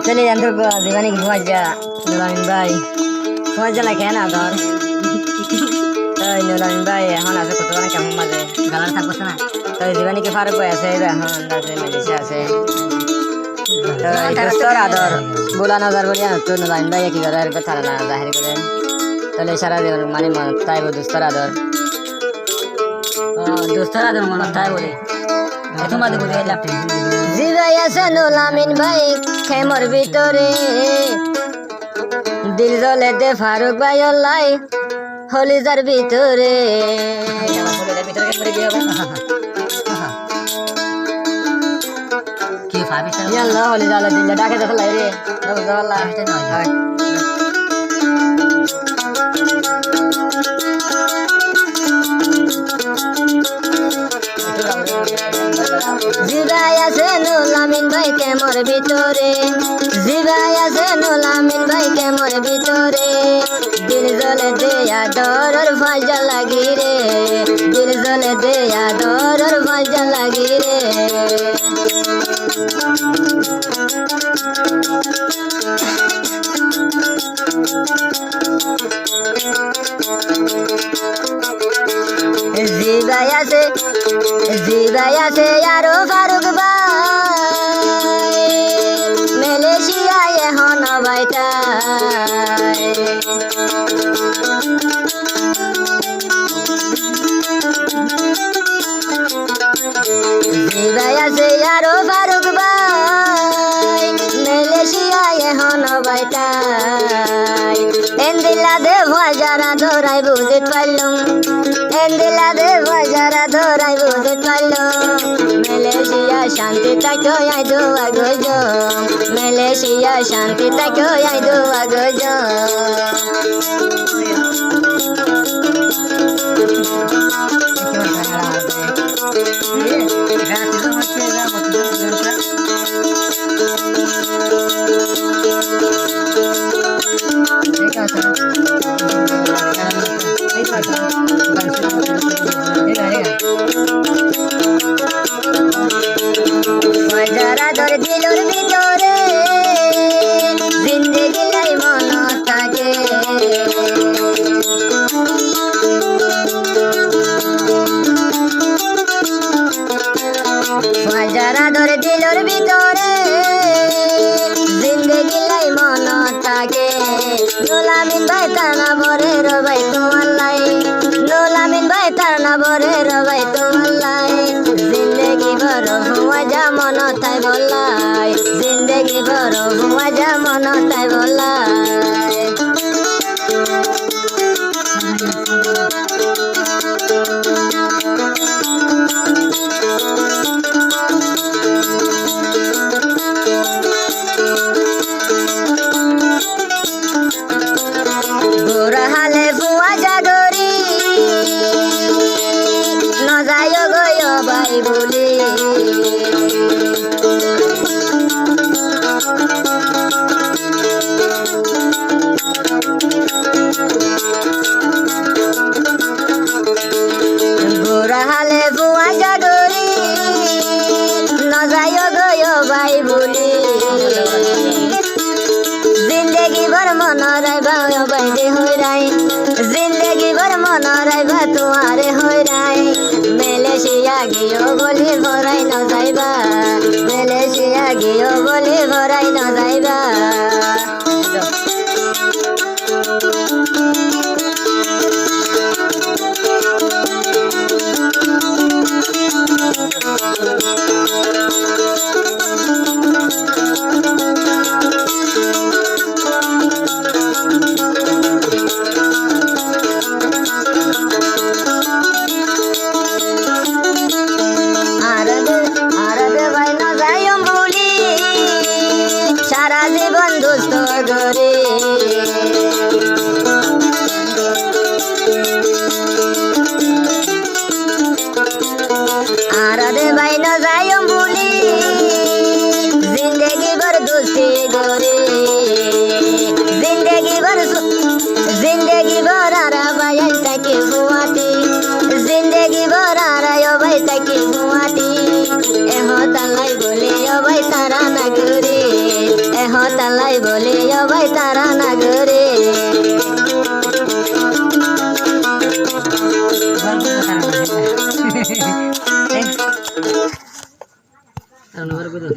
চলে যান তো দিবানি ঘুমাই যা নুলামিন ভাই ঘুমাই যা না কেন ধর তাই নুলামিন ভাই এখন আছে কত মানে কেমন মাঝে গালার থাকবো না তাই দিবানিকে ফারুক ভাই আছে এখন আছে মেডিসে আছে দোস্তর আদর বোলা নজর বলিয়া তো নুলামিন ভাই কি করে এরকম থারা না জাহির করে তাহলে সারা জীবন মানে মন তাই দোস্তর আদর মনে তাই বলি তোমাদের বুঝে লাপটি জিবাই আছে নুলামিন ভাই খেমর ভিতরে দিল জ্বলে দে ফারুক ভাই লাই হলিজার ভিতরে কি ফাবি ইয়াল্লা হলিজার দিল ডাকে দেখো লাই রে বুঝাল্লাহ জিবাই আছে নুলামিন ভাই কেমর ভিতরে জিবাই আছে নুলামিন ভাই কেমর ভিতরে দিল জ্বলে দেয়া ডরর ভাজা লাগি রে দিল জ্বলে দেয়া ডরর ভাজা লাগি রে জিবাই আছে আরো ফারুক ভাই মালয়েশিয়ায় এখন বাইটাই জিবাই আছে আরো ফারুক ভাই মালয়েশিয়ায় এখন বাইটাই এন্দিলা দে ভাজারা ধরাই বুঝতে পারলাম এন্দিলা দে ভাজারা ধরাই বুঝতে পারলাম মালয়েশিয়া শান্তি থাকো আই দোয়া গো মালয়েশিয়া শান্তি থাকো আই দোয়া গো যারা ধর দিলর ভিতরে জিন্দেগি লাই মন থাকে যারা ধর দিলর ভিতরে জিন্দেগি লাই মন থাকে নুলামিন ভাই তানা বরে রবাই তোমার লাই নুলামিন ভাই তানা বরে রবাই তোমার লাই জিন্দেগি বড় হুয়া যা মন তাই বলাই জিন্দেগি বড় হুয়া যা মন তাই বলাই গোরা হালে ফুয়া জাগরি নজায় গয় বাই বলি গোরা হালে ফুয়া জাগরি নজায় গয় বাই বলি जिंदगी भर मन राइबा बैदे हो राय जिंदगी भर मन राइबा तुम्हारे हो राय मालয়েশিয়া गियो बोली भराई न जाइबा मालয়েশিয়া गियो बोली भराई न जाइबा সারা জীবন দুস্থ করে আরে ভাই না যাই বলি জিন্দগি ভর দুস্তি করে জিন্দগি ভর আর ভাই তাকে হুয়াতি জিন্দগি ভর আর ভাই তাকে হুয়াতি এহ তালাই বলে ভাই তারা না করে হতালাই বলি ও ভাই তারা নাগরে Ano ba